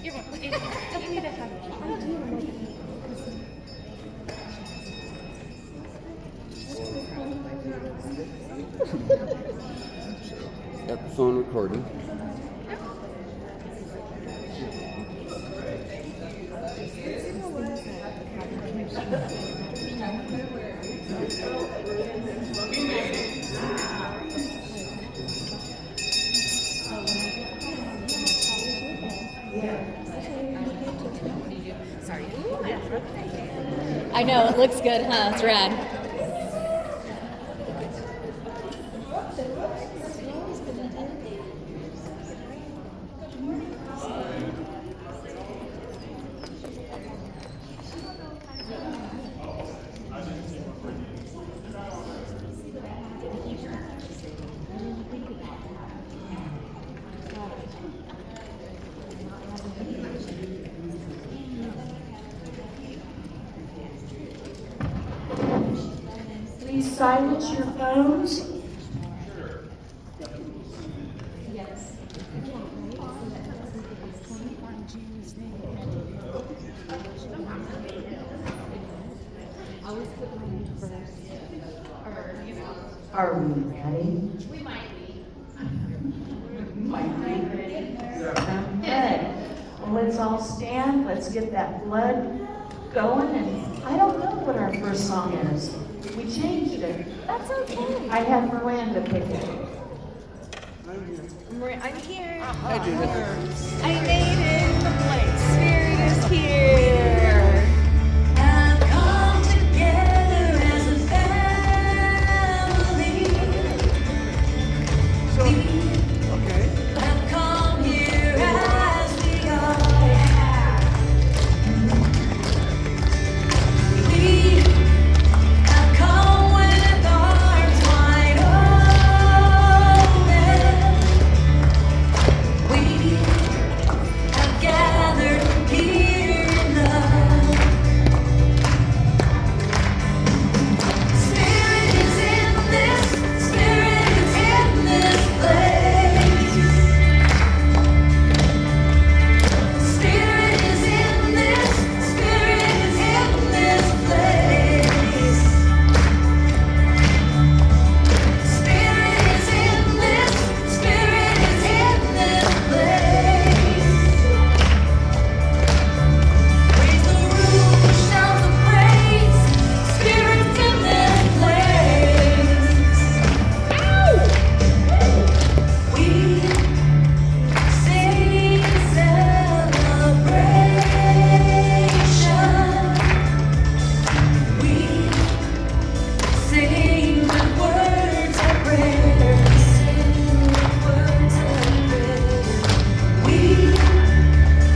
You're welcome. Don't need a hug. Got the phone recording. Sorry. I know, it looks good, huh? It's rad. Please silence your phones. Are we ready? We might be. Might be ready. Okay. Well, let's all stand. Let's get that blood going. And I don't know what our first song is. We changed it. That's okay. I had Miranda pick it. I'm here. Hi, Judith. I made it. The place. Spirit is here. Have come together as a family. We have come here as we are. We have come with arms wide open. We have gathered here in love. Spirit is in this, Spirit is in this place. Spirit is in this, Spirit is in this place. Spirit is in this, Spirit is in this place. Raise the roof, shout the praise. Spirit's in this place. We sing celebration. We sing with words of prayer. We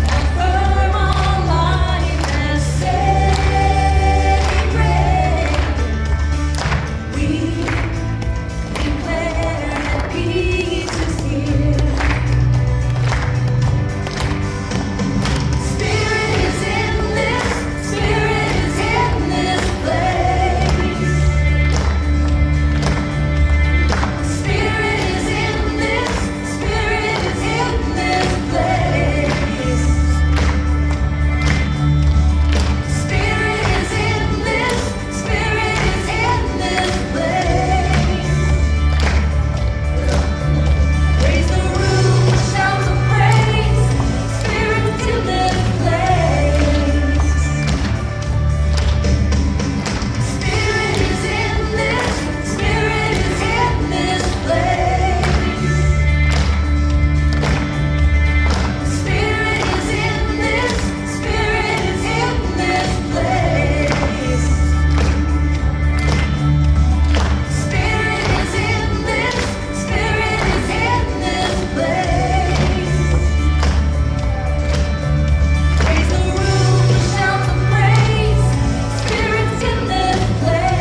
affirm our life as sacred. We declare that peace is here. Spirit is in this, Spirit is in this place. Spirit is in this, Spirit is in this place. Spirit is in this, Spirit is in this place. Raise the roof, shout the praise. Spirit's in this place. Spirit is in this, Spirit is in this place. Spirit is in this, Spirit is in this place. Spirit is in this, Spirit is in this place. Raise the roof, shout the praise. Spirit's in this place.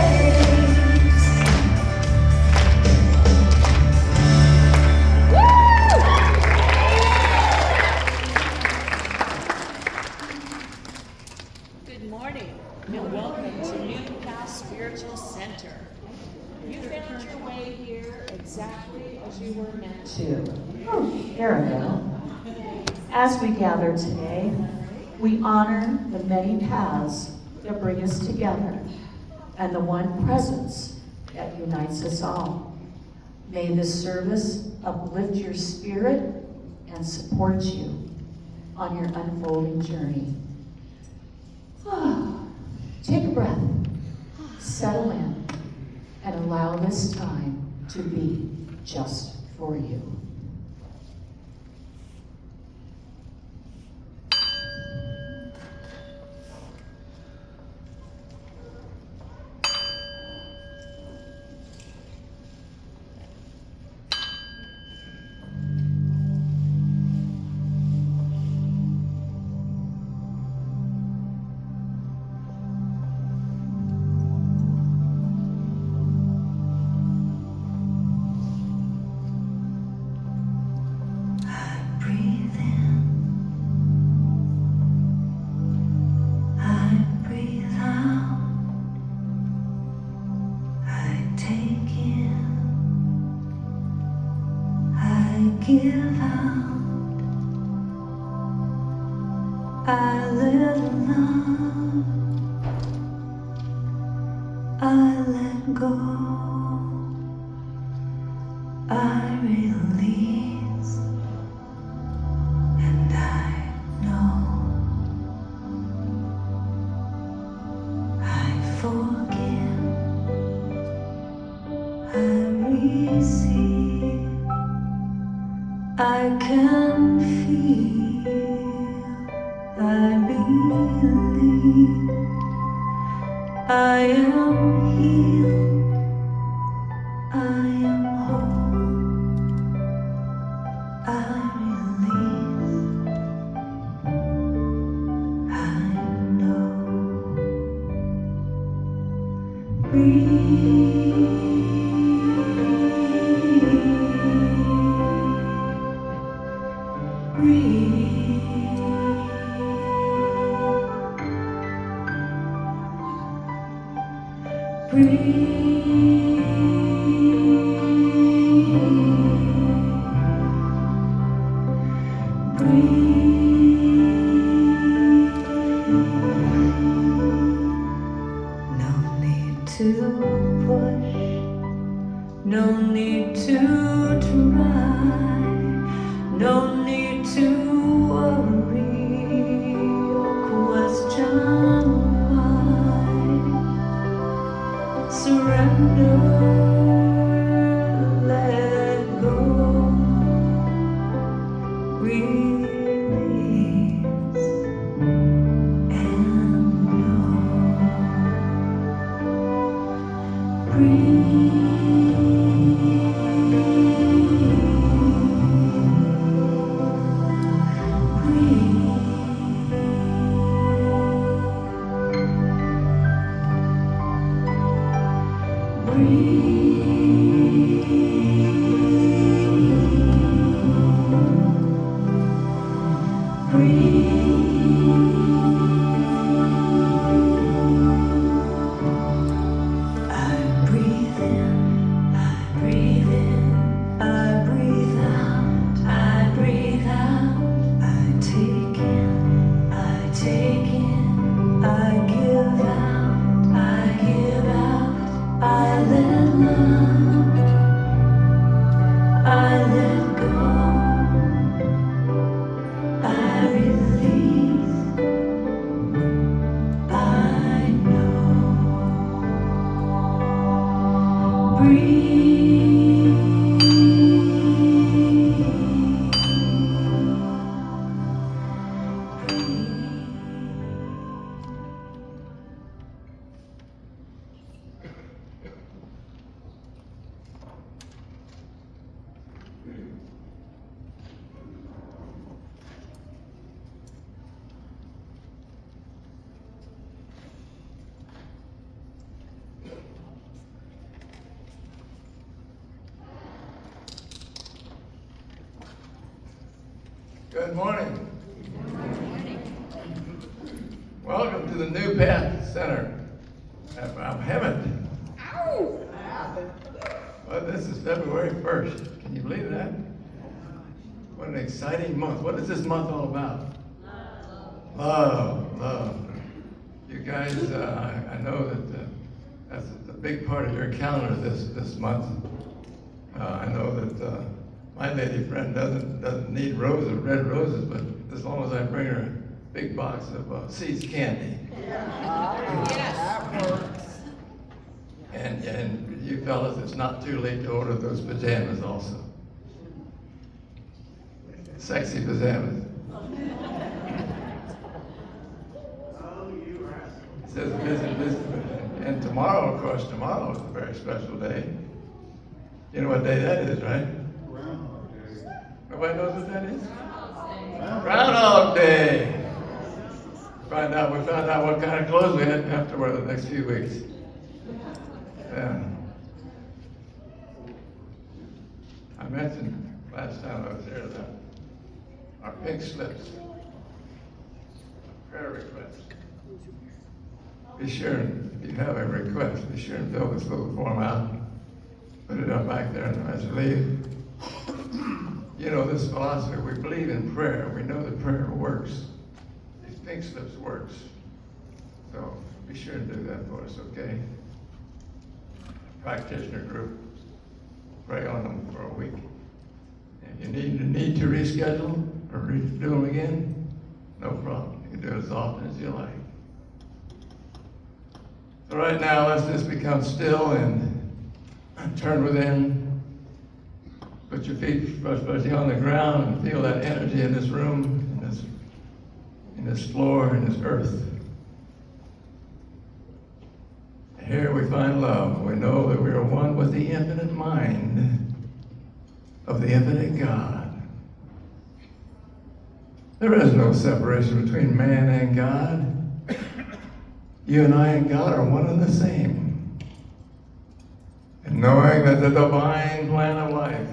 Good morning and welcome to Newcastle Spiritual Center. You found your way here exactly as you were meant to. Oh, there we go. As we gather today, we honor the many paths that bring us together and the one presence that unites us all. May this service uplift your spirit and support you on your unfolding journey. Take a breath, settle in, and allow this time to be just for you. Give out, I let love, I let go, I release, and I know, I forgive, I receive. I can feel, I believe, I am healed, I am whole, I release, I know. Breathe. No need to push, no need to try, no need to worry or question why. Surrender, let go, release, and know. Breathe. Good morning. Welcome to the New Path Center at HEMET. Well, this is February 1st. Can you believe that? What an exciting month. What is this month all about? Love, love. You guys, I know that that's a big part of your calendar this month. I know that my lady friend doesn't need roses, red roses, but as long as I bring her a big box of Seeds candy. And you fellas, it's not too late to order those pajamas also. Sexy pajamas. It says visit. And tomorrow, of course, tomorrow is a very special day. You know what day that is, right? Groundhog Day. Nobody knows what that is? Groundhog Day. We found out what kind of clothes we have to wear the next few weeks. Yeah. I mentioned last time I was here that our pink slips, prayer requests. Be sure, if you have a request, be sure and fill this little form out. Put it up back there as you leave. You know, this philosophy, we believe in prayer. We know that prayer works. These pink slips works. So be sure to do that for us, okay? Practitioner group, pray on them for a week. If you need to reschedule or do them again, no problem. You can do it as often as you like. So right now, let's just become still and turn within. Put your feet especially on the ground and feel that energy in this room, in this floor, in this earth. Here we find love. We know that we are one with the infinite mind of the infinite God. There is no separation between man and God. You and I and God are one and the same. And knowing that the divine plan of life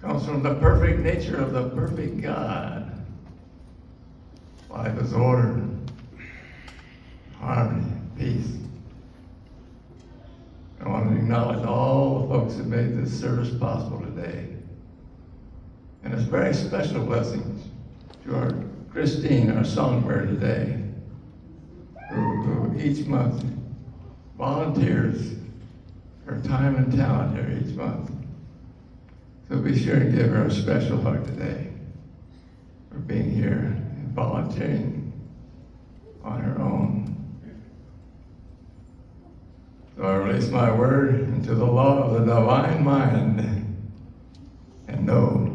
comes from the perfect nature of the perfect God. Life is order, harmony, peace. I want to acknowledge all the folks who made this service possible today. And it's a very special blessing to our Christine, our songbird today, who each month volunteers her time and talent here each month. So be sure to give her a special hug today for being here and volunteering on her own. So I release my word into the law of the divine mind and know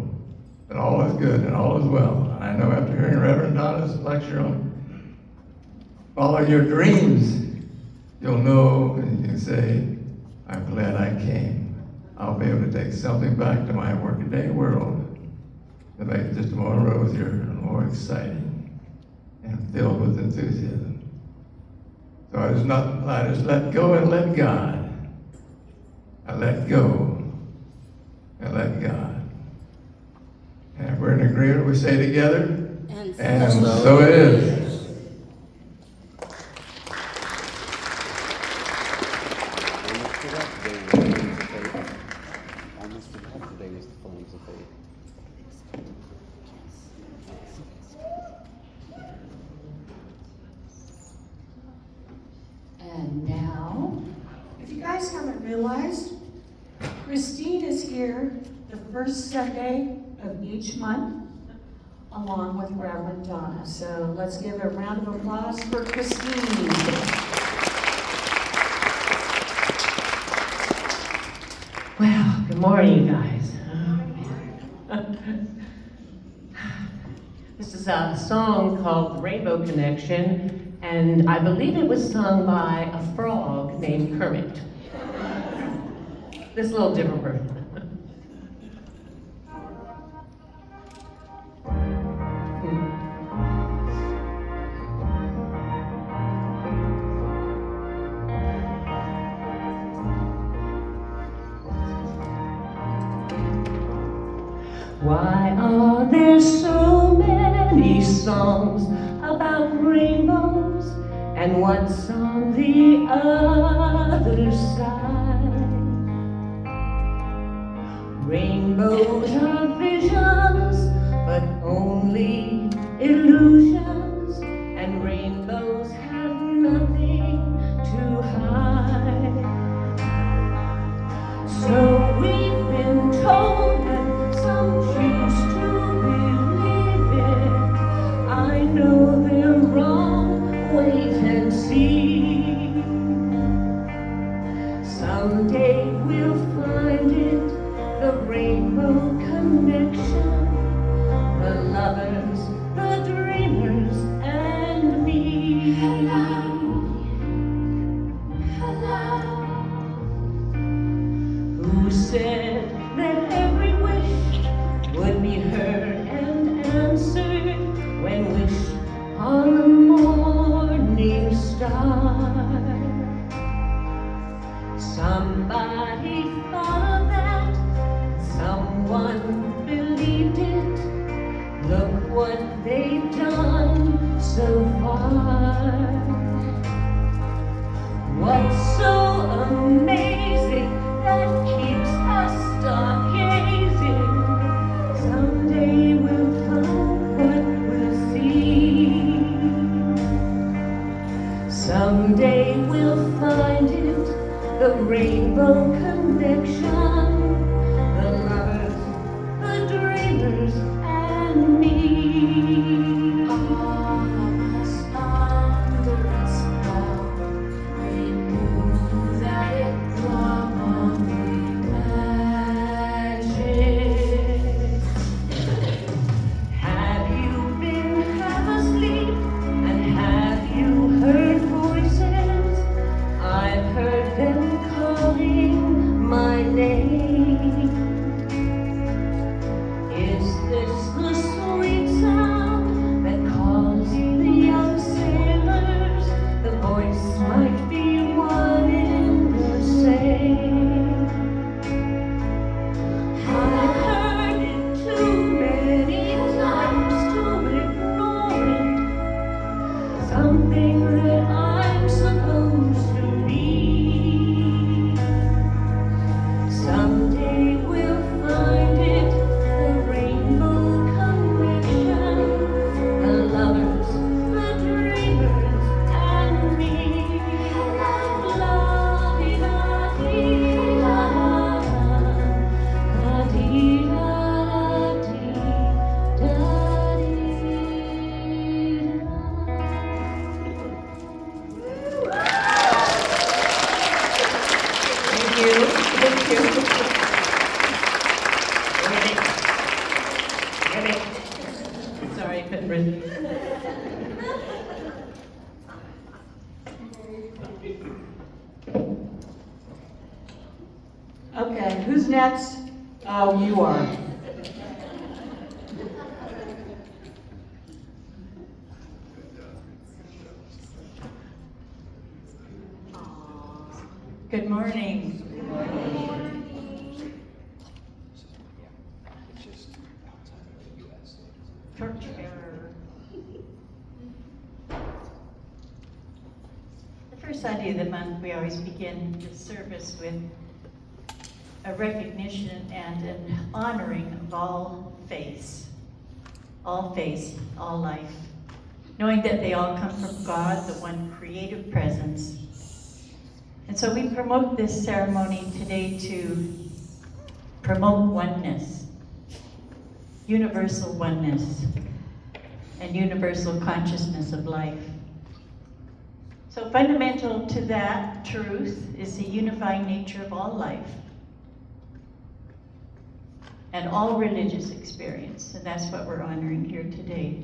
that all is good and all is well. And I know after hearing Reverend Donna's lecture on follow your dreams, you'll know and you can say, I'm glad I came. I'll be able to take something back to my workaday world to make it just more rosier and more exciting and filled with enthusiasm. So I just let go and let God. I let go and let God. And if we're in agreement, we say together, and so it is. Almost forgot today was the Flames of Faith. And now, if you guys haven't realized, Christine is here the first Sunday of each month, along with Reverend Donna. So let's give a round of applause for Christine. Well, good morning, you guys. This is a song called Rainbow Connection, and I believe it was sung by a frog named Kermit. This is a little different version. Why are there so many songs about rainbows, and what's on the other side? Rainbows are visions lovers, the dreamers, and me. Who said that every wish would be heard and answered when wished on the morning star? Somebody thought of that, someone believed it. Look what they've done so far. What's so amazing that keeps us stargazing? Someday we'll find what we'll see. Someday we'll find it, the rainbow connection, the lovers, the dreamers, and me. All of us under a spell. We knew that it probably magic. Have you been half asleep, and have you heard voices? I've heard them calling my name. Is this the sweet sound that calls the young sailors? The voice might be one in the same. I've heard it too many times to ignore it. Something that I'm supposed to be. Someday we'll find it, the rainbow connection, the lovers, the dreamers, and me. Thank you. Thank you. Sorry, couldn't breathe. Okay, who's next? Oh, you are. Good morning. Torchbearer. The first Sunday of the month, we always begin the service with a recognition and an honoring of all faiths, all life, knowing that they all come from God, the one creative presence. And so we promote this ceremony today to promote oneness, universal oneness, and universal consciousness of life. So fundamental to that truth is the unifying nature of all life and all religious experience, and that's what we're honoring here today.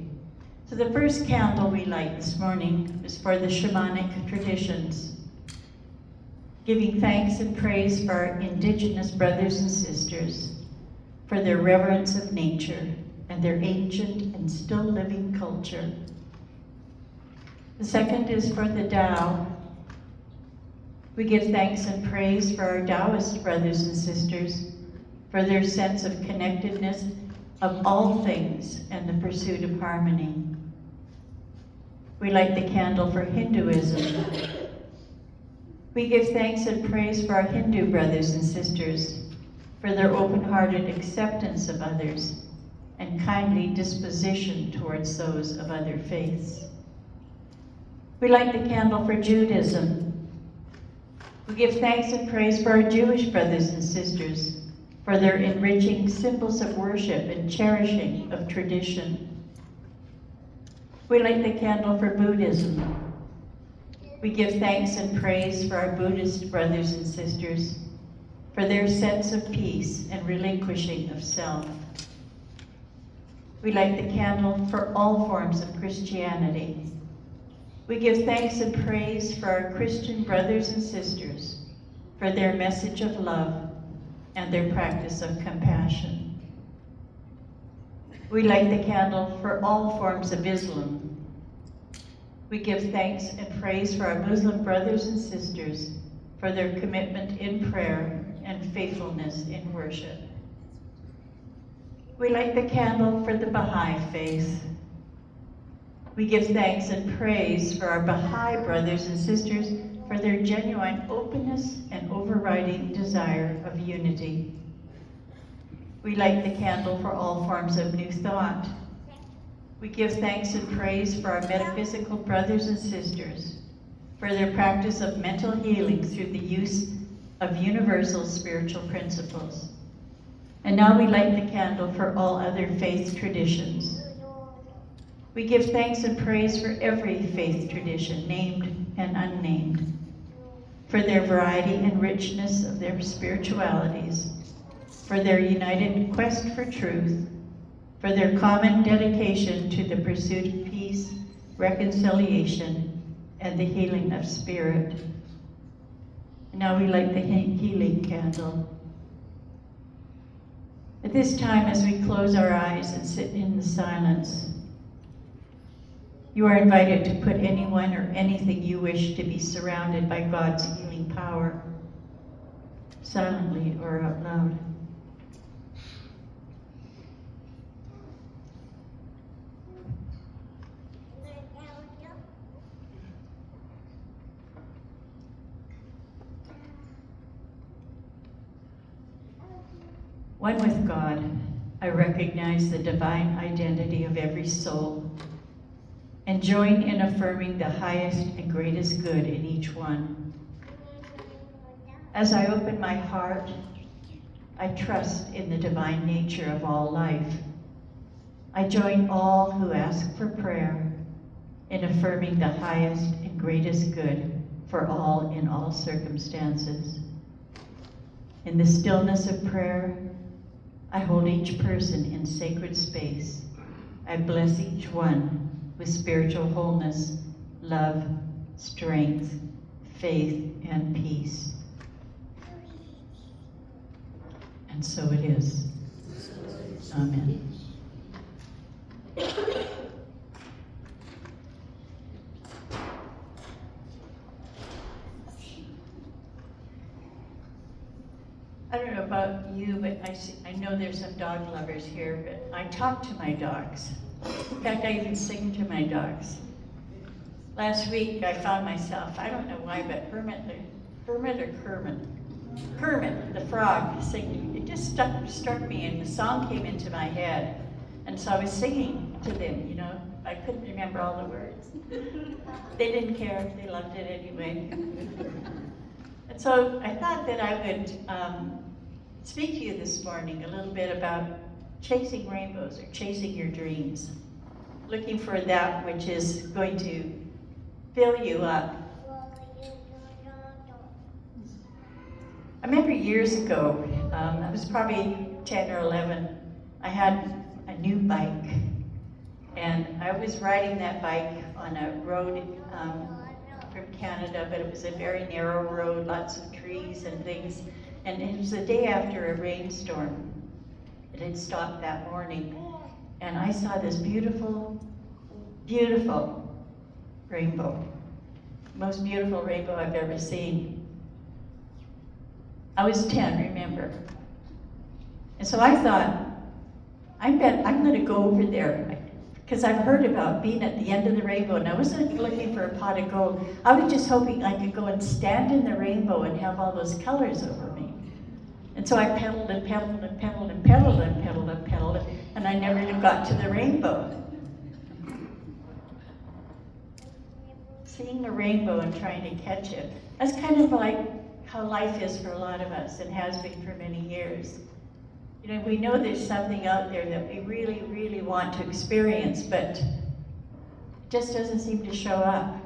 So the first candle we light this morning is for the shamanic traditions, giving thanks and praise for our indigenous brothers and sisters, for their reverence of nature and their ancient and still living culture. The second is for the Tao. We give thanks and praise for our Taoist brothers and sisters, for their sense of connectedness of all things and the pursuit of harmony. We light the candle for Hinduism. We give thanks and praise for our Hindu brothers and sisters, for their open-hearted acceptance of others and kindly disposition towards those of other faiths. We light the candle for Judaism. We give thanks and praise for our Jewish brothers and sisters, for their enriching symbols of worship and cherishing of tradition. We light the candle for Buddhism. We give thanks and praise for our Buddhist brothers and sisters, for their sense of peace and relinquishing of self. We light the candle for all forms of Christianity. We give thanks and praise for our Christian brothers and sisters, for their message of love and their practice of compassion. We light the candle for all forms of Islam. We give thanks and praise for our Muslim brothers and sisters, for their commitment in prayer and faithfulness in worship. We light the candle for the Baha'i faith. We give thanks and praise for our Baha'i brothers and sisters for their genuine openness and overriding desire of unity. We light the candle for all forms of New Thought. We give thanks and praise for our metaphysical brothers and sisters, for their practice of mental healing through the use of universal spiritual principles. And now we light the candle for all other faith traditions. We give thanks and praise for every faith tradition, named and unnamed, for their variety and richness of their spiritualities, for their united quest for truth, for their common dedication to the pursuit of peace, reconciliation, and the healing of spirit. And now we light the healing candle. At this time, as we close our eyes and sit in the silence, you are invited to put anyone or anything you wish to be surrounded by God's healing power, silently or out loud. One with God, I recognize the divine identity of every soul and join in affirming the highest and greatest good in each one. As I open my heart, I trust in the divine nature of all life. I join all who ask for prayer in affirming the highest and greatest good for all in all circumstances. In the stillness of prayer, I hold each person in sacred space. I bless each one with spiritual wholeness, love, strength, faith, and peace. And so it is. Amen. I don't know about you, but I know there's some dog lovers here, but I talk to my dogs. In fact, I even sing to my dogs. Last week, I found myself, I don't know why, but Kermit, the frog, singing. It just struck me, and the song came into my head. And so I was singing to them, you know. I couldn't remember all the words. They didn't care, they loved it anyway. And so I thought that I would speak to you this morning a little bit about chasing rainbows or chasing your dreams, looking for that which is going to fill you up. I remember years ago, I was probably 10 or 11, I had a new bike, and I was riding that bike on a road from Canada, but it was a very narrow road, lots of trees and things, and it was the day after a rainstorm. It had stopped that morning, and I saw this beautiful, beautiful rainbow. Most beautiful rainbow I've ever seen. I was 10, remember? And so I thought, I bet I'm going to go over there, because I've heard about being at the end of the rainbow, and I wasn't looking for a pot of gold. I was just hoping I could go and stand in the rainbow and have all those colors over me. And so I pedaled and pedaled and pedaled and pedaled and pedaled and pedaled, and I never got to the rainbow. Seeing the rainbow and trying to catch it, that's kind of like how life is for a lot of us, and has been for many years. You know, we know there's something out there that we really, really want to experience, but it just doesn't seem to show up.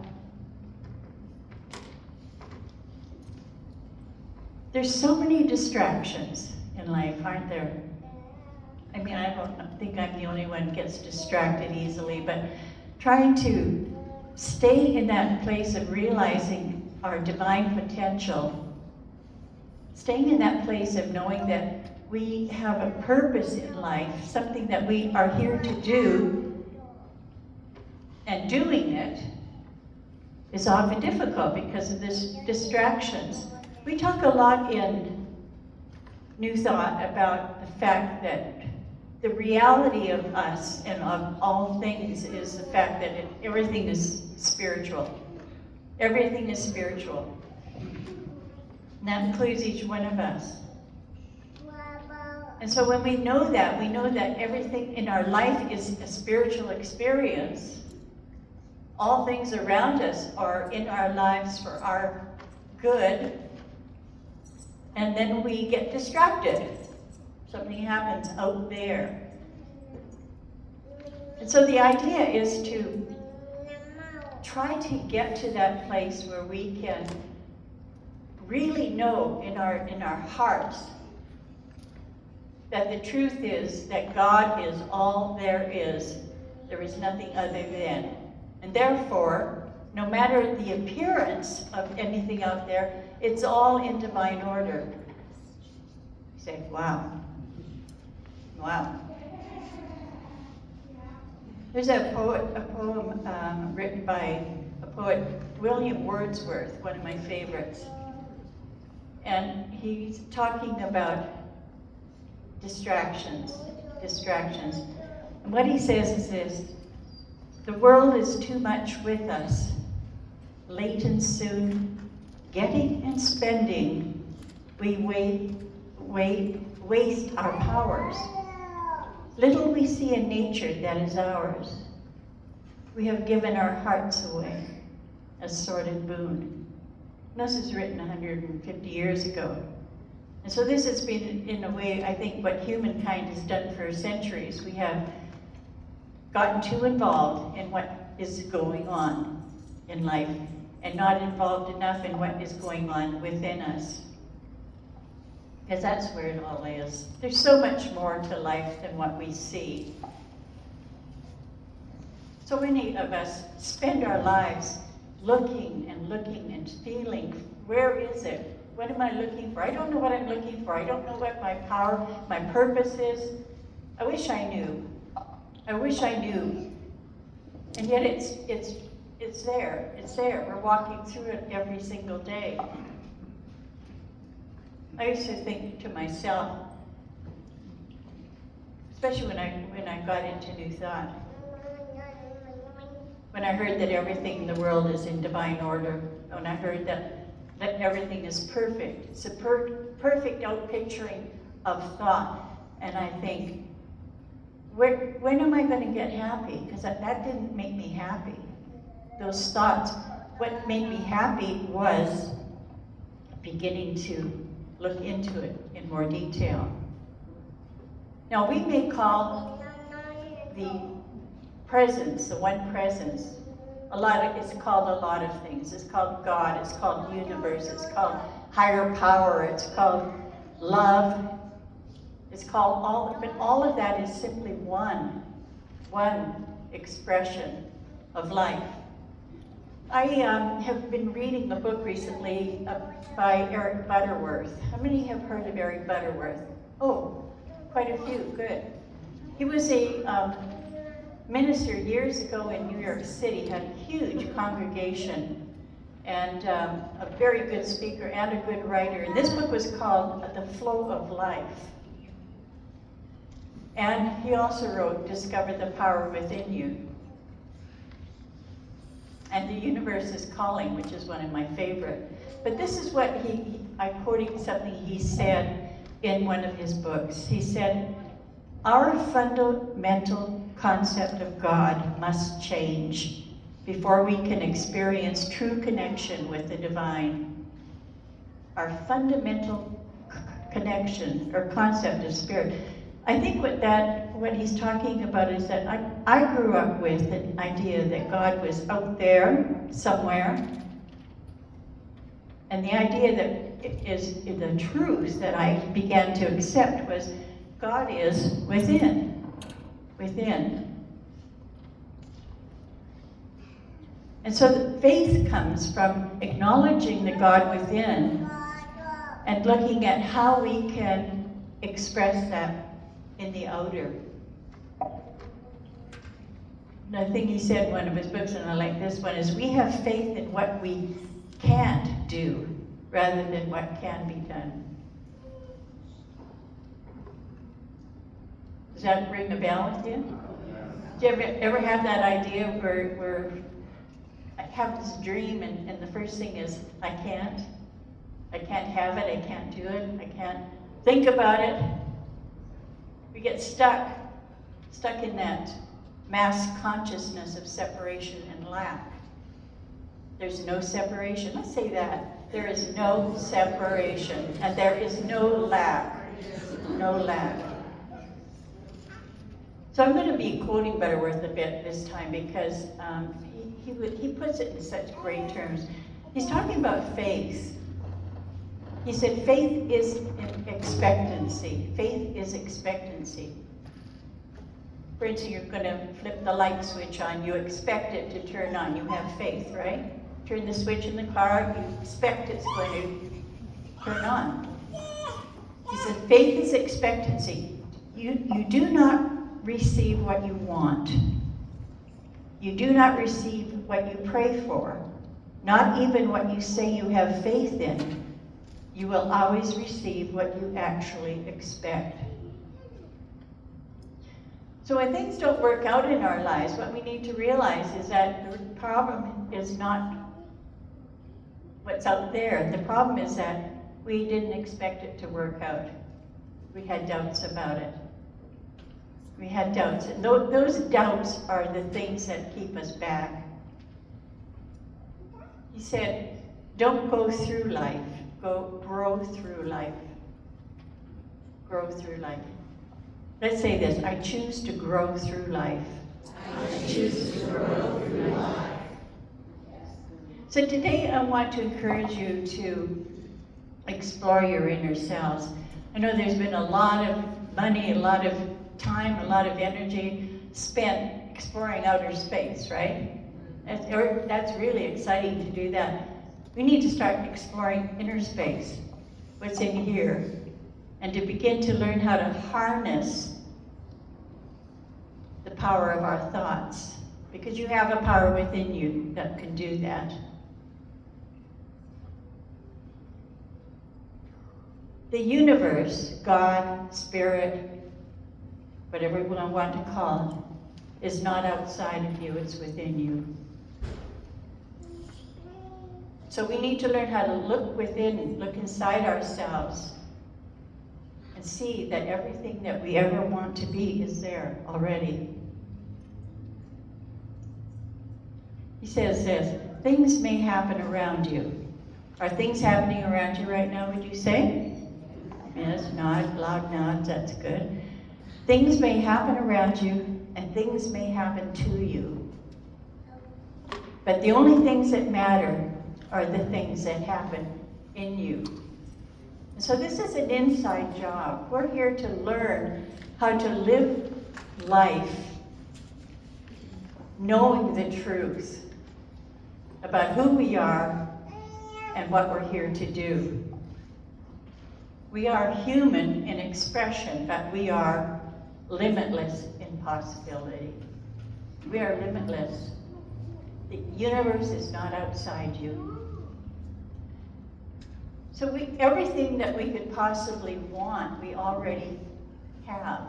There's so many distractions in life, aren't there? I mean, I don't think I'm the only one who gets distracted easily, but trying to stay in that place of realizing our divine potential, staying in that place of knowing that we have a purpose in life, something that we are here to do, and doing it is often difficult because of this distractions. We talk a lot in New Thought about the fact that the reality of us and of all things is the fact that everything is spiritual. Everything is spiritual. And that includes each one of us. And so when we know that everything in our life is a spiritual experience, all things around us are in our lives for our good, and then we get distracted. Something happens out there. And so the idea is to try to get to that place where we can really know in our hearts that the truth is that God is all there is. There is nothing other than. And therefore, no matter the appearance of anything out there, it's all in divine order. You say, wow. Wow. There's a poem written by a poet, William Wordsworth, one of my favorites. And he's talking about distractions. And what he says is this: the world is too much with us, late and soon, getting and spending, we waste our powers. Little we see in nature that is ours. We have given our hearts away, a sordid boon. And this was written 150 years ago. And so this has been, in a way, I think, what humankind has done for centuries. We have gotten too involved in what is going on in life and not involved enough in what is going on within us. Because that's where it all is. There's so much more to life than what we see. So many of us spend our lives looking and feeling, where is it? What am I looking for? I don't know what I'm looking for. I don't know what my power, my purpose is. I wish I knew. I wish I knew. And yet it's there. It's there. We're walking through it every single day. I used to think to myself, especially when I got into New Thought, when I heard that everything in the world is in divine order, when I heard that everything is perfect, it's a perfect outpicturing of thought, and I think, when am I going to get happy? Because that didn't make me happy. Those thoughts, what made me happy was beginning to look into it in more detail. Now, we may call the presence, the one presence, it's called a lot of things. It's called God, it's called universe, it's called higher power, it's called love, it's called but all of that is simply one expression of life. I have been reading a book recently by Eric Butterworth. How many have heard of Eric Butterworth? Oh, quite a few, good. He was a minister years ago in New York City, had a huge congregation, and a very good speaker and a good writer. And this book was called The Flow of Life. And he also wrote Discover the Power Within You. And The Universe is Calling, which is one of my favorite. But this is what I'm quoting something he said in one of his books. He said, our fundamental concept of God must change before we can experience true connection with the divine. Our fundamental connection or concept of spirit. I think what he's talking about is that I grew up with the idea that God was out there somewhere, and the idea that is the truth that I began to accept was God is within. Within. And so the faith comes from acknowledging the God within and looking at how we can express that in the outer. And I think he said in one of his books, and I like this one, is we have faith in what we can't do rather than what can be done. Does that ring a bell with you? Do you ever have that idea where I have this dream and the first thing is, I can't have it, I can't do it, I can't think about it. We get stuck in that mass consciousness of separation and lack. There's no separation. Let's say that. There is no separation, and there is no lack. No lack. So I'm going to be quoting Butterworth a bit this time because he puts it in such great terms. He's talking about faith. He said faith is expectancy. Faith is expectancy. For instance, you're going to flip the light switch on. You expect it to turn on. You have faith, right? Turn the switch in the car. You expect it's going to turn on. He said faith is expectancy. You do not receive what you want. You do not receive what you pray for. Not even what you say you have faith in. You will always receive what you actually expect. So when things don't work out in our lives, what we need to realize is that the problem is not what's out there. The problem is that we didn't expect it to work out. We had doubts about it. We had doubts. And those doubts are the things that keep us back. He said, don't go through life. Grow through life. Grow through life. Let's say this, I choose to grow through life. I choose to grow through life. So today I want to encourage you to explore your inner selves. I know there's been a lot of money, a lot of time, a lot of energy spent exploring outer space, right? That's really exciting to do that. We need to start exploring inner space, what's in here, and to begin to learn how to harness the power of our thoughts, because you have a power within you that can do that. The universe, God, Spirit, whatever you want to call it, is not outside of you, it's within you. So we need to learn how to look within, look inside ourselves, and see that everything that we ever want to be is there already. He says this, things may happen around you. Are things happening around you right now, would you say? Yes, nod, loud nods, that's good. Things may happen around you, and things may happen to you. But the only things that matter are the things that happen in you. And so this is an inside job. We're here to learn how to live life knowing the truth about who we are and what we're here to do. We are human in expression, but we are limitless in possibility. We are limitless. The universe is not outside you. So everything that we could possibly want, we already have.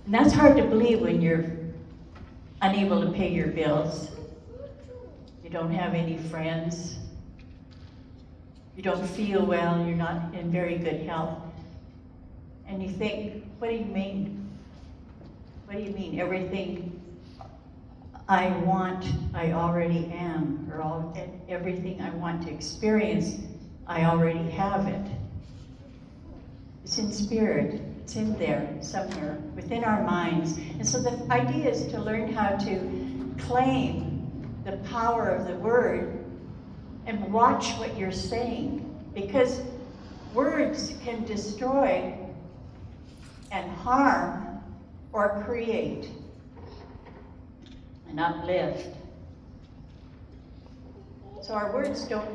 And that's hard to believe when you're unable to pay your bills. You don't have any friends. You don't feel well, you're not in very good health. And you think, what do you mean? What do you mean? Everything I want, I already am, or everything I want to experience, I already have it. It's in spirit, it's in there somewhere, within our minds. And so the idea is to learn how to claim the power of the word and watch what you're saying, because words can destroy and harm or create and uplift. So our words don't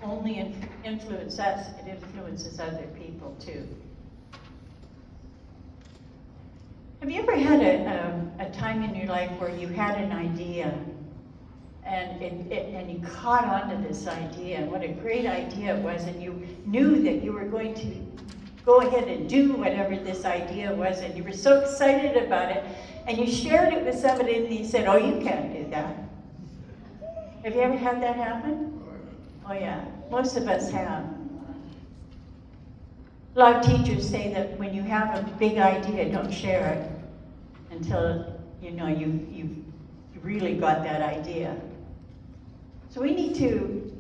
only influence us, it influences other people too. Have you ever had a time in your life where you had an idea and you caught on to this idea, and what a great idea it was, and you knew that you were going to go ahead and do whatever this idea was, and you were so excited about it, and you shared it with somebody and you said, oh, you can't do that. Have you ever had that happen? Oh yeah, most of us have. A lot of teachers say that when you have a big idea, don't share it until you know you've really got that idea. So we need to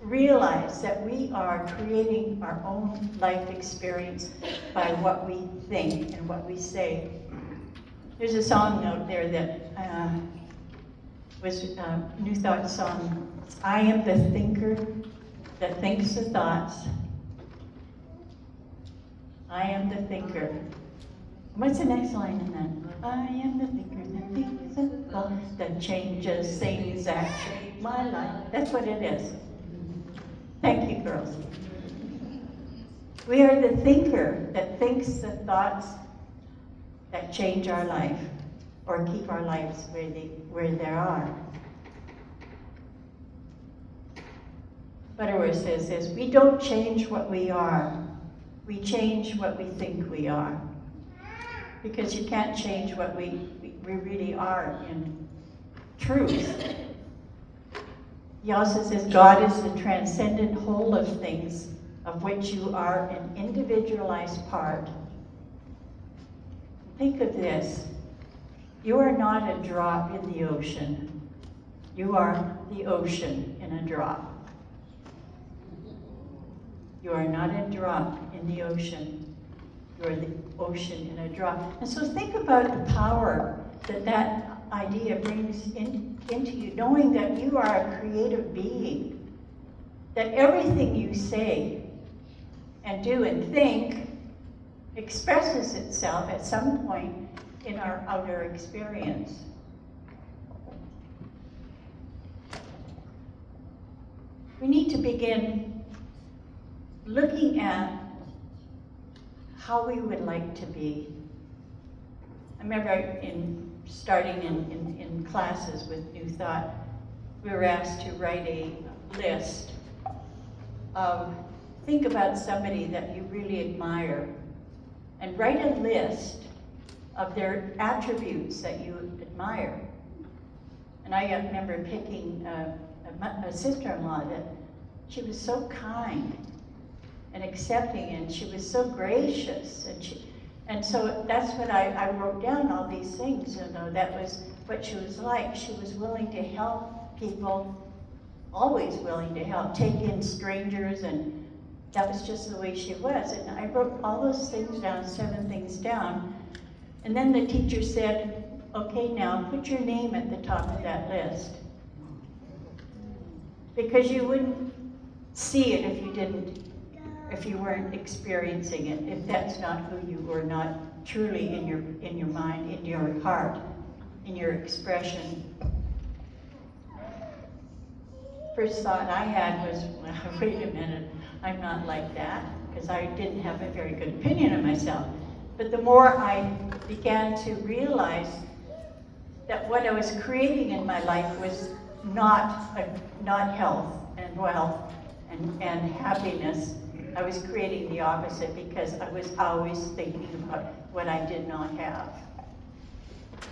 realize that we are creating our own life experience by what we think and what we say. There's a song out there that was a New Thought song. I am the thinker that thinks the thoughts. I am the thinker. What's the next line in that? I am the thinker that thinks the thoughts that changes things that shape my life. That's what it is. Thank you, girls. We are the thinker that thinks the thoughts that change our life or keep our lives where they are. Butterworth says this, we don't change what we are, we change what we think we are. Because you can't change what we really are in truth. He also says, God is the transcendent whole of things, of which you are an individualized part. Think of this. You are not a drop in the ocean. You are the ocean in a drop. You are not a drop in the ocean. You are the ocean in a drop. And so think about the power that that idea brings into you, knowing that you are a creative being, that everything you say and do and think expresses itself at some point in our outer experience. We need to begin looking at how we would like to be. I remember starting in classes with New Thought, we were asked to write a list of, think about somebody that you really admire, and write a list of their attributes that you admire. And I remember picking a sister-in-law that she was so kind and accepting, and she was so gracious, and so that's what I wrote down, all these things, you know, that was what she was like. She was willing to help people, always willing to help, take in strangers, and that was just the way she was. And I wrote all those things down, 7 things down, and then the teacher said, okay, now put your name at the top of that list. Because you wouldn't see it if you weren't experiencing it, if that's not who you were, not truly in your mind, in your heart, in your expression. First thought I had was, well, wait a minute, I'm not like that, because I didn't have a very good opinion of myself. But the more I began to realize that what I was creating in my life was not health and wealth and happiness, I was creating the opposite, because I was always thinking about what I did not have.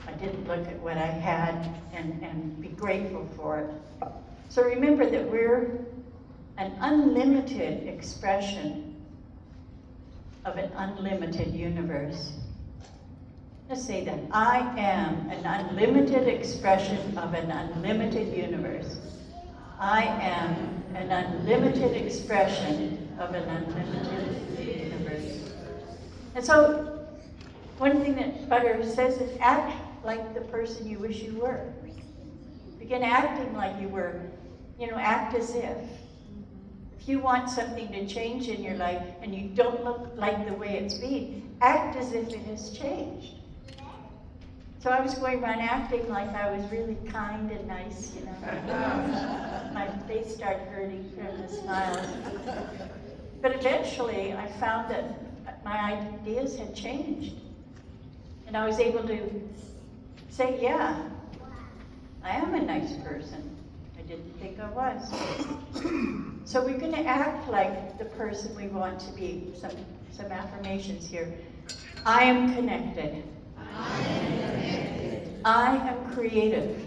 I didn't look at what I had and be grateful for it. So remember that we're an unlimited expression of an unlimited universe. Let's say that. I am an unlimited expression of an unlimited universe. I am an unlimited expression of an unlimited universe. And so, one thing that Butter says is act like the person you wish you were. Begin acting like you were, act as if. If you want something to change in your life and you don't look like the way it's been, act as if it has changed. So I was going around acting like I was really kind and nice, you know. My face started hurting from the smiles. But eventually I found that my ideas had changed. And I was able to say, yeah, I am a nice person. I didn't think I was. So we're going to act like the person we want to be. Some affirmations here. I am connected. I am creative.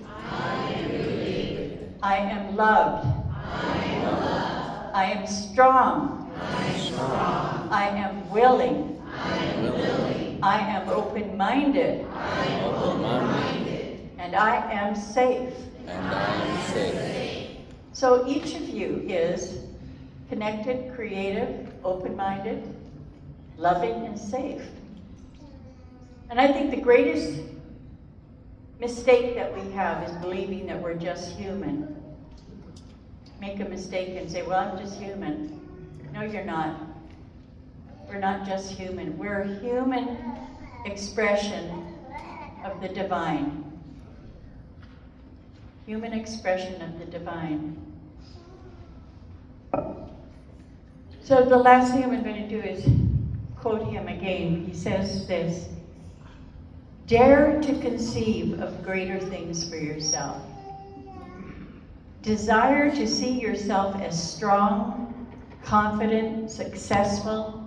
I am loved. I am strong. I am willing. I am open-minded. And I am safe. So each of you is connected, creative, open-minded, loving, and safe. And I think the greatest mistake that we have is believing that we're just human. Make a mistake and say, well, I'm just human. No, you're not. We're not just human. We're a human expression of the divine. Human expression of the divine. So the last thing I'm going to do is quote him again. He says this: dare to conceive of greater things for yourself. Desire to see yourself as strong, confident, successful,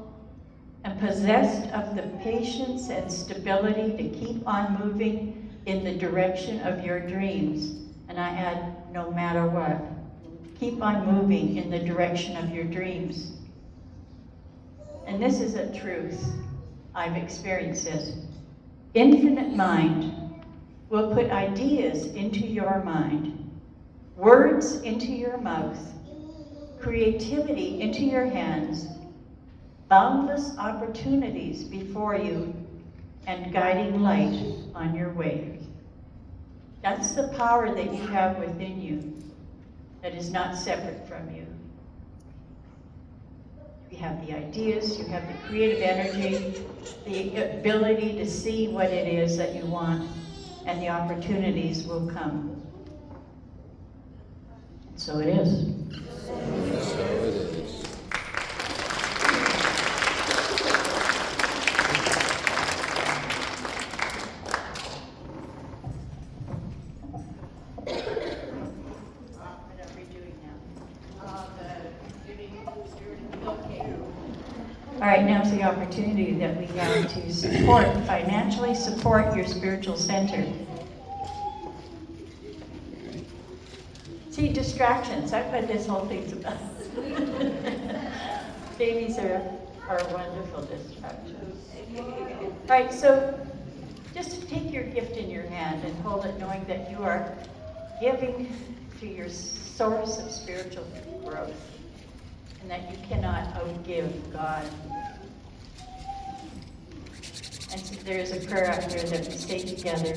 and possessed of the patience and stability to keep on moving in the direction of your dreams. And I add, no matter what. Keep on moving in the direction of your dreams. And this is a truth. I've experienced this. Infinite mind will put ideas into your mind, words into your mouth, creativity into your hands, boundless opportunities before you, and guiding light on your way. That's the power that you have within you that is not separate from you. You have the ideas, you have the creative energy, the ability to see what it is that you want, and the opportunities will come. And so it is. So it is. All right, now's the opportunity that we have to financially support your spiritual center. See, distractions, that's what this whole thing's about. Babies are wonderful distractions. All right, so just take your gift in your hand and hold it knowing that you are giving to your source of spiritual growth and that you cannot outgive God. And so there is a prayer out there that we say together.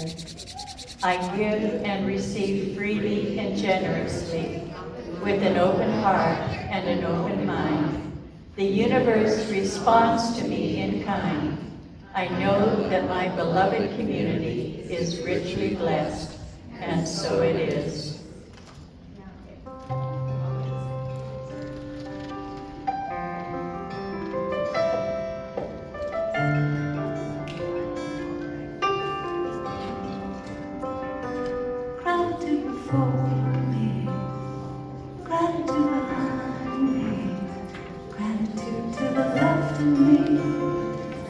I give and receive freely and generously, with an open heart and an open mind. The universe responds to me in kind. I know that my beloved community is richly blessed, and so it is.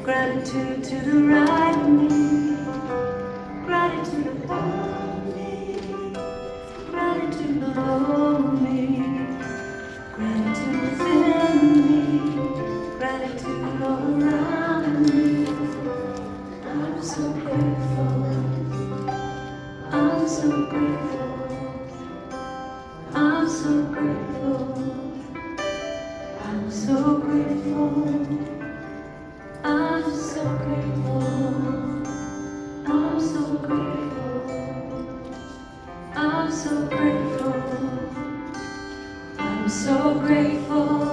Gratitude to the right of me, gratitude above me, gratitude below me, gratitude within me, gratitude all around me. I'm so grateful, I'm so grateful, I'm so grateful, I'm so grateful. I'm so grateful, I'm so grateful, I'm so grateful, I'm so grateful.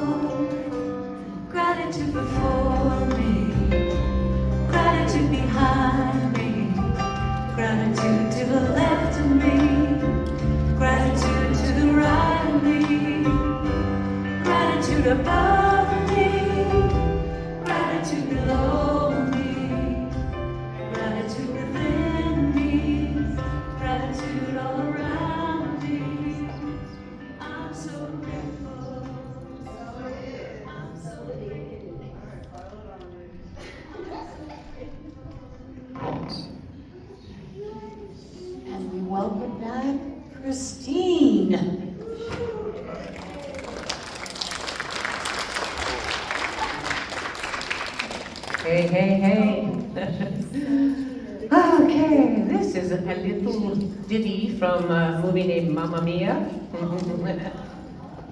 Gratitude above me, gratitude below me, gratitude within me, gratitude all around me. I'm so grateful. I'm so And we welcome back Christine. Hey, hey, hey. Okay, this is a little ditty from a movie named Mamma Mia.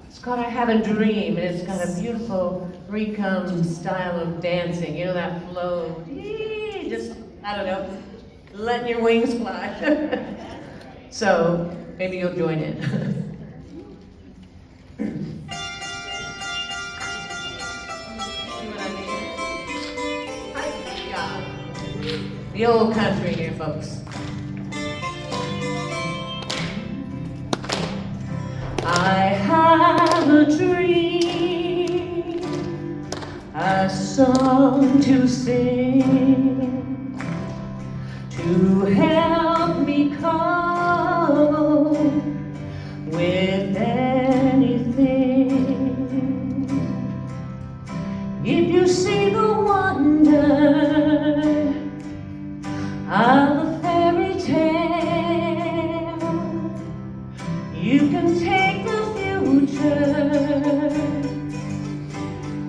It's called I Have a Dream, and it's got a beautiful Ricum style of dancing. You know that flow? Just, I don't know, letting your wings fly. So, maybe you'll join in. The old country here, folks. I have a dream, a song to sing, to help me cope with anything. If you see the wonder of a fairy tale, you can take the future,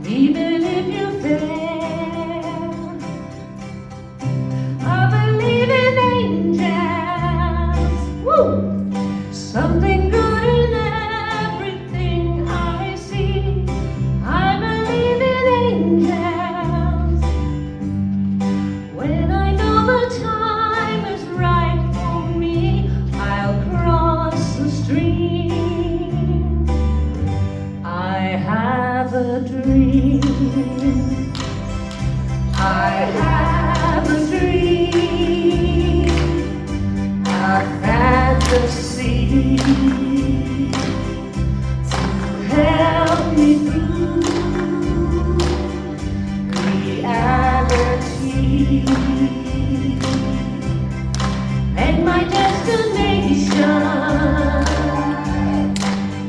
even if you fail. I believe in angels, woo! Something good in everything I see. I believe in angels. When I know the time is right for me, I'll cross the stream. I have a dream. I have a dream, a fantasy to help me through reality. And my destination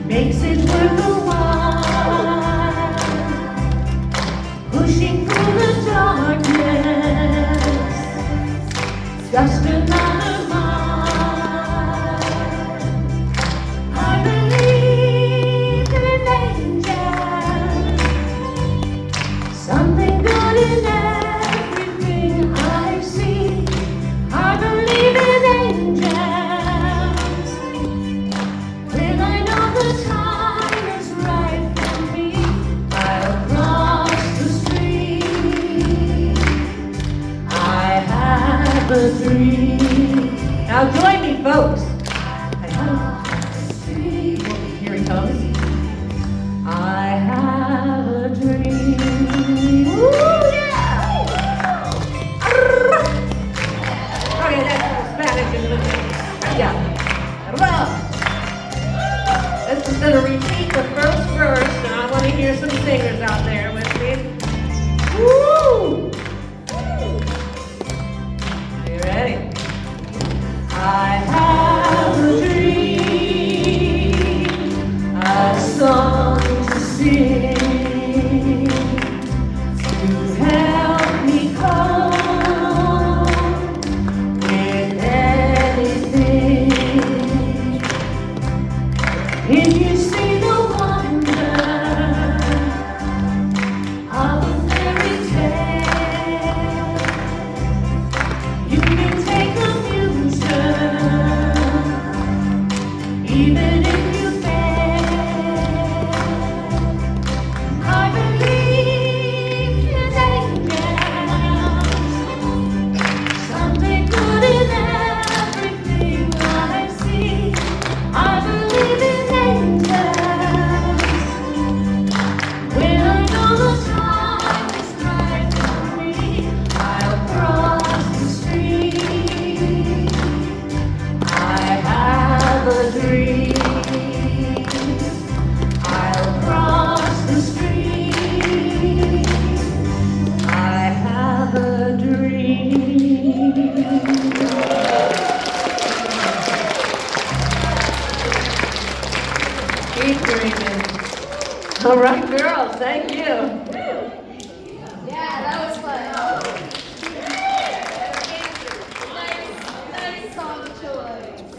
makes it worth the while, pushing through the darkness, just another mile. I believe in angels, something good in everything I see. I believe in angels. When I know the time is right for me, I'll cross the stream. I have a dream. Now join me, folks. I have a dream. Here he comes. I have a dream. Woo, yeah! Okay, that's Spanish in the yeah. This is gonna repeat the first verse, and I want to hear some singers out there with me. Woo! Are you ready? I have All right, girls, thank you. Yeah, that was fun. Nice song choice.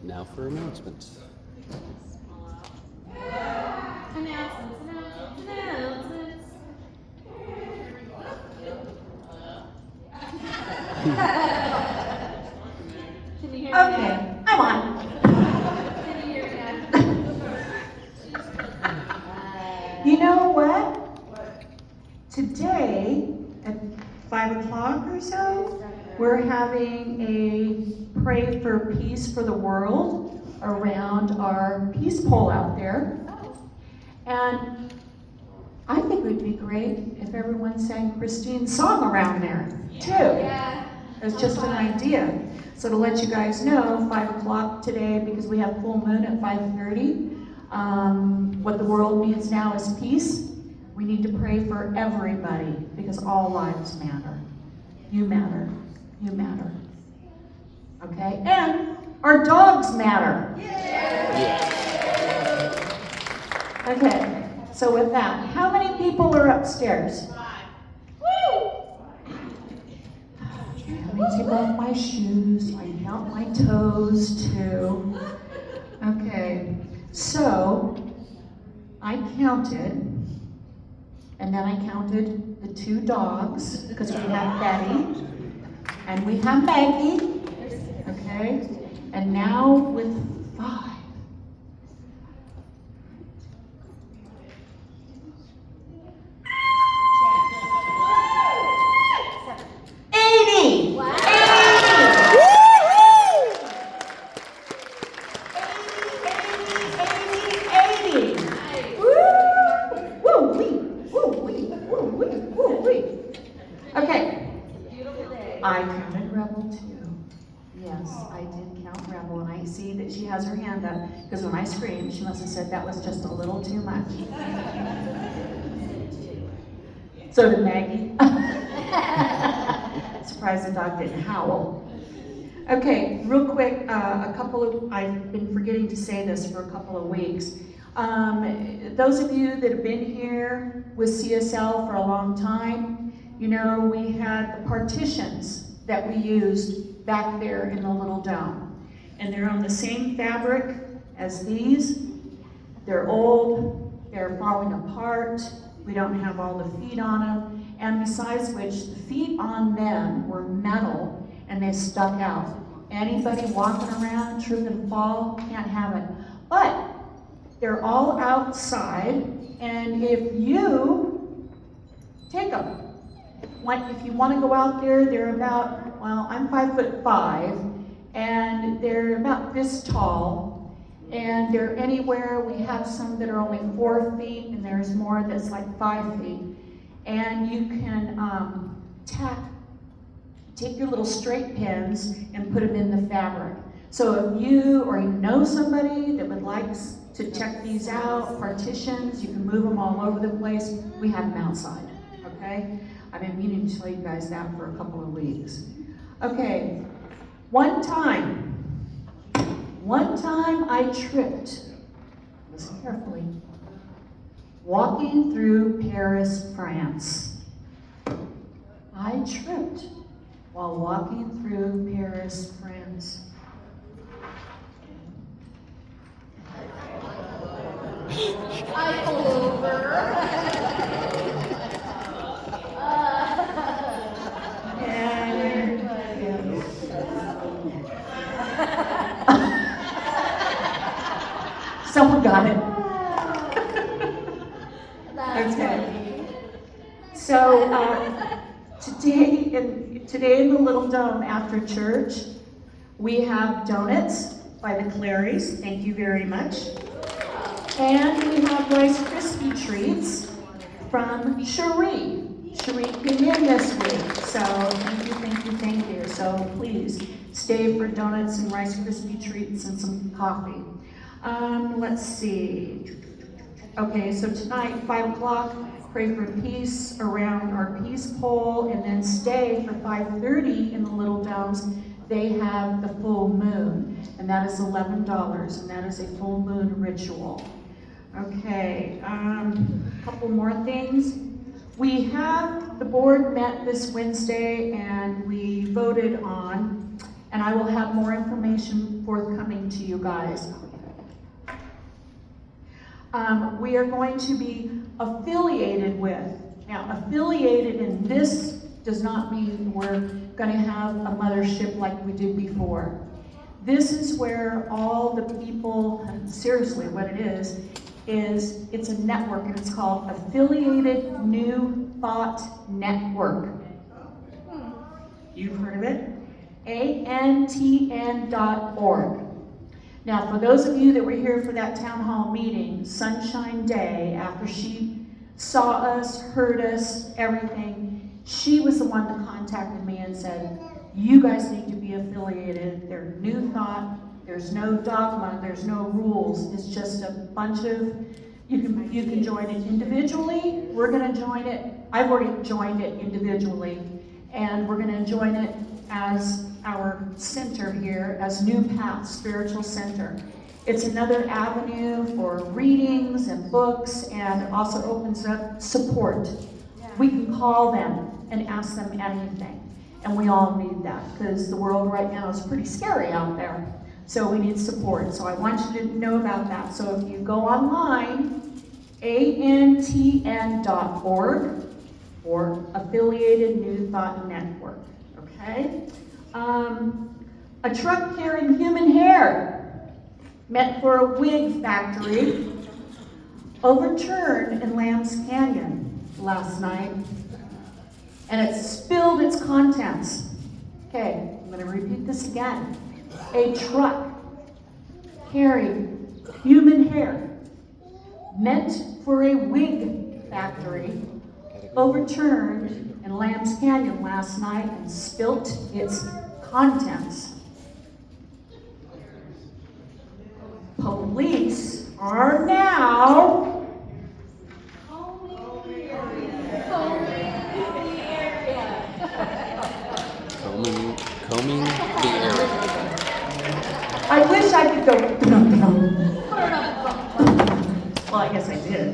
Now for announcements. Announcements. Can you hear me now? Okay, I'm on. Can you hear me now? You know what? Today, at 5 o'clock or so, we're having a Pray for Peace for the World around our peace pole out there. And I think it would be great if everyone sang Christine's song around there, too. Yeah. It's just an idea. So to let you guys know, 5 o'clock today, because we have full moon at 5:30, what the world needs now is peace. We need to pray for everybody, because all lives matter. You matter. You matter. Okay? And our dogs matter. Okay, so with that, how many people are upstairs? 5. Woo! Let me take off my shoes so I can count my toes too. Okay, so I counted, and then I counted the 2 dogs, because we have Betty, and we have Maggie, okay? And now with 5. Okay. I counted Rebel too. Yes, I did count Rebel, and I see that she has her hand up, because when I screamed, she must have said that was just a little too much. So did Maggie. Surprised the dog didn't howl. Okay, real quick, I've been forgetting to say this for a couple of weeks. Those of you that have been here with CSL for a long time, you know, we had the partitions that we used back there in the little dome. And they're on the same fabric as these. They're old, they're falling apart, we don't have all the feet on them, and besides which, the feet on them were metal and they stuck out. Anybody walking around, trip and fall, can't have it. But they're all outside, and if you take them, if you want to go out there, they're about, well, I'm 5'5", and they're about this tall, and they're anywhere. We have some that are only 4 feet, and there's more that's like 5 feet. And you can take your little straight pins and put them in the fabric. So if you or you know somebody that would like to check these out, partitions, you can move them all over the place. We have them outside, okay? I've been meaning to tell you guys that for a couple of weeks. Okay, one time I tripped, listen carefully, walking through Paris, France. I tripped while walking through Paris, France. I pull over. Someone got it. That's Okay. funny. So today in the Little Dome after church, we have donuts by the Clarys. Thank you very much. And we have Rice Krispie treats from Cherie. Cherie came in this week, so thank you. So please stay for donuts and Rice Krispie treats and some coffee. Let's see. Okay, so tonight, 5 o'clock, pray for peace around our peace pole, and then stay for 5:30 in the Little Domes they have the full moon, and that is $11, and that is a full moon ritual. Okay, a couple more things. The board met this Wednesday and we voted on, and I will have more information forthcoming to you guys. We are going to be affiliated with, now affiliated in this does not mean we're going to have a mothership like we did before. This is where all the people, seriously what it is it's a network, and it's called Affiliated New Thought Network. You've heard of it? ANTN.org. Now, for those of you that were here for that town hall meeting, Sunshine Day, after she saw us, heard us, everything, she was the one that contacted me and said, you guys need to be affiliated. They're New Thought. There's no dogma, there's no rules. It's just a bunch of, you can join it individually. We're gonna join it. I've already joined it individually. And we're gonna join it as our center here, as New Path Spiritual Center. It's another avenue for readings and books, and it also opens up support. We can call them and ask them anything. And we all need that, because the world right now is pretty scary out there. So we need support. So I want you to know about that. So if you go online, ANTN.org or Affiliated New Thought Network, okay? A truck carrying human hair meant for a wig factory overturned in Lambs Canyon last night, and it spilled its contents. Okay, I'm going to repeat this again. A truck carrying human hair meant for a wig factory overturned in Lambs Canyon last night and spilt its contents. Police are now Combing the area. I wish I could go. Well, I guess I did.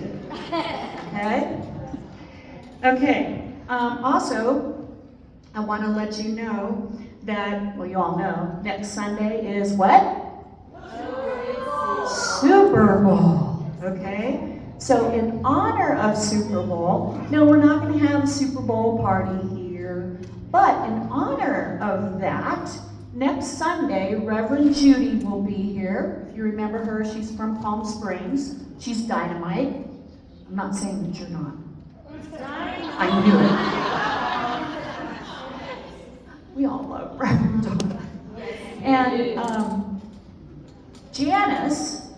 Okay. Also, I want to let you know that, well, you all know, next Sunday is what? Super Bowl. Okay? So in honor of Super Bowl, no, we're not going to have a Super Bowl party here, but in honor of that, next Sunday, Reverend Judy will be here. If you remember her, she's from Palm Springs. She's dynamite. I'm not saying that you're not. I knew it. We all love Reverend Donna. And Janice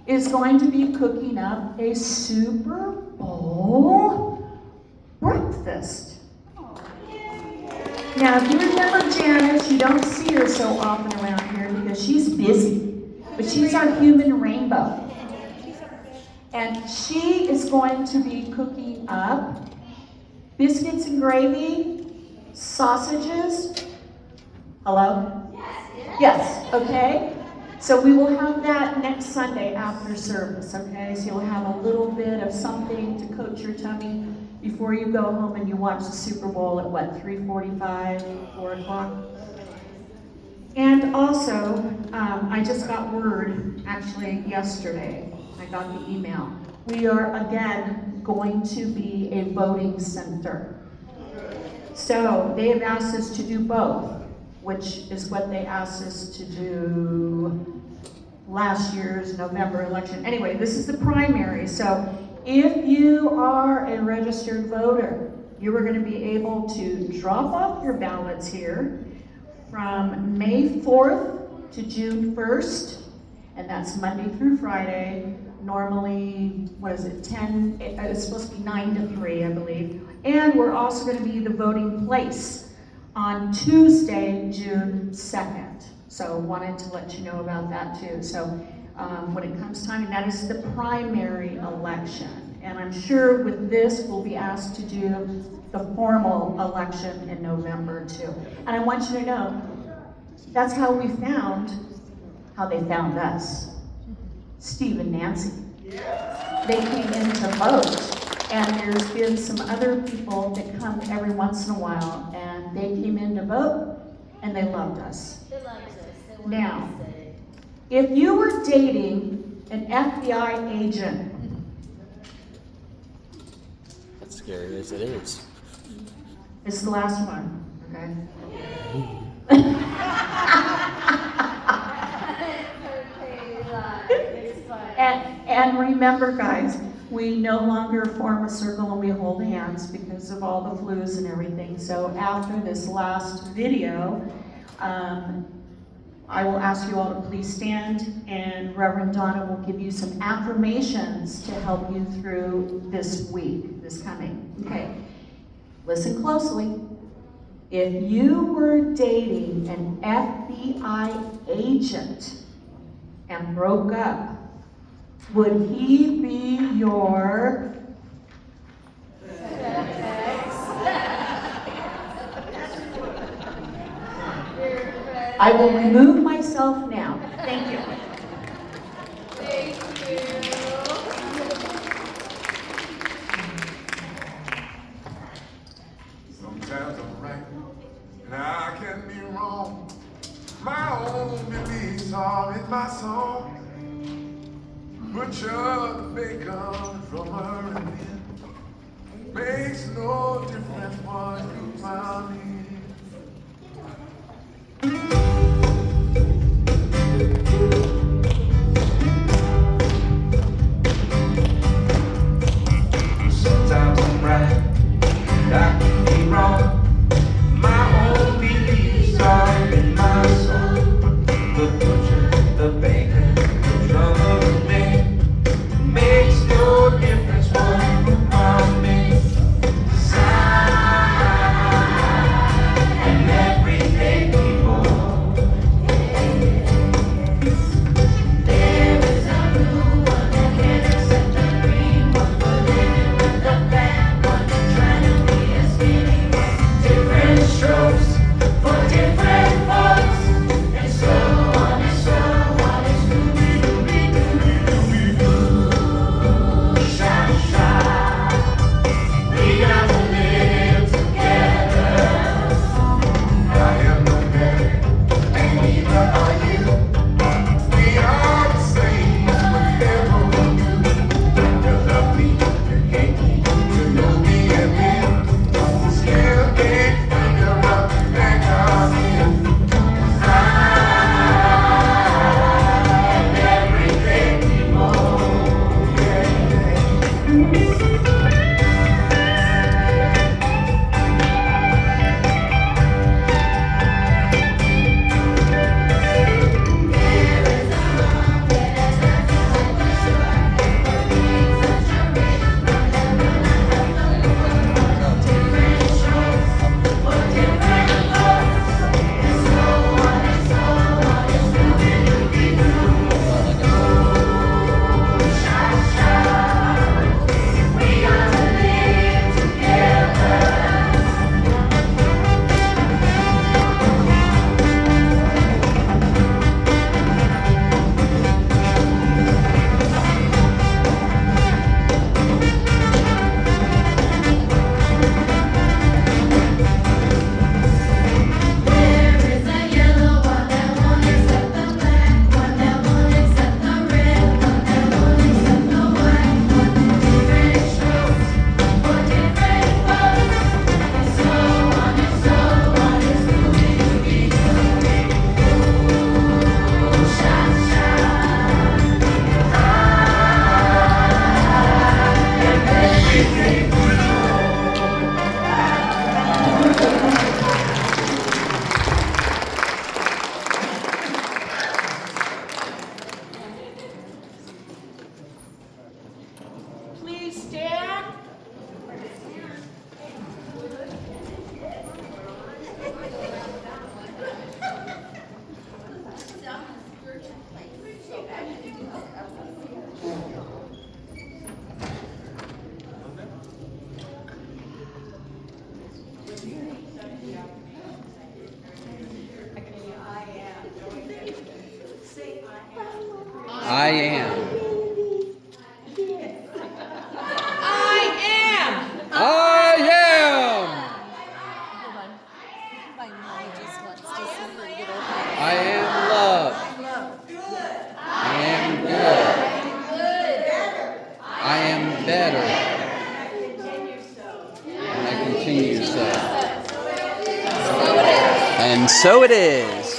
is going to be cooking up a Super Bowl breakfast. Now, if you remember Janice, you don't see her so often around here because she's busy, but she's our human rainbow. And she is going to be cooking up biscuits and gravy, sausages. Hello? Yes, okay. So we will have that next Sunday after service, okay? So you'll have a little bit of something to coat your tummy before you go home and you watch the Super Bowl at what, 3:45, 4 o'clock? And also, I just got word, actually yesterday, I got the email. We are again going to be a voting center. So they have asked us to do both, which is what they asked us to do last year's November election. Anyway, this is the primary. So if you are a registered voter, you are going to be able to drop off your ballots here from May 4th to June 1st, and that's Monday through Friday. Normally, what is it, 10, it's supposed to be 9 to 3, I believe. And we're also going to be the voting place on Tuesday, June 2nd. So wanted to let you know about that too. So when it comes time, and that is the primary election. And I'm sure with this, we'll be asked to do the formal election in November too. And I want you to know, That's how we found how they found us. Steve and Nancy. They came in to vote, and there's been some other people that come every once in a while, and they came in to vote, and they loved us. Now, if you were dating an FBI agent, That's scary as it is. it's the last one, okay? And remember, guys, we no longer form a circle and we hold hands because of all the flus and everything. So after this last video, I will ask you all to please stand, and Reverend Donna will give you some affirmations to help you through this week, this coming. Okay, listen closely. If you were dating an FBI agent and broke up, would he be your I will remove myself now. Thank you. Sometimes I'm right, and I can be wrong. My own beliefs are in my song. Butcher the bacon from her and in. Makes no difference what you found in. Sometimes I'm right, and I can be wrong. My own beliefs are in my soul. The butcher, the baker, the drummer, the man, makes no difference what you call me. 'Cause I I am. I am. I am loved. I am good. I am better. And I continue so. And so it is.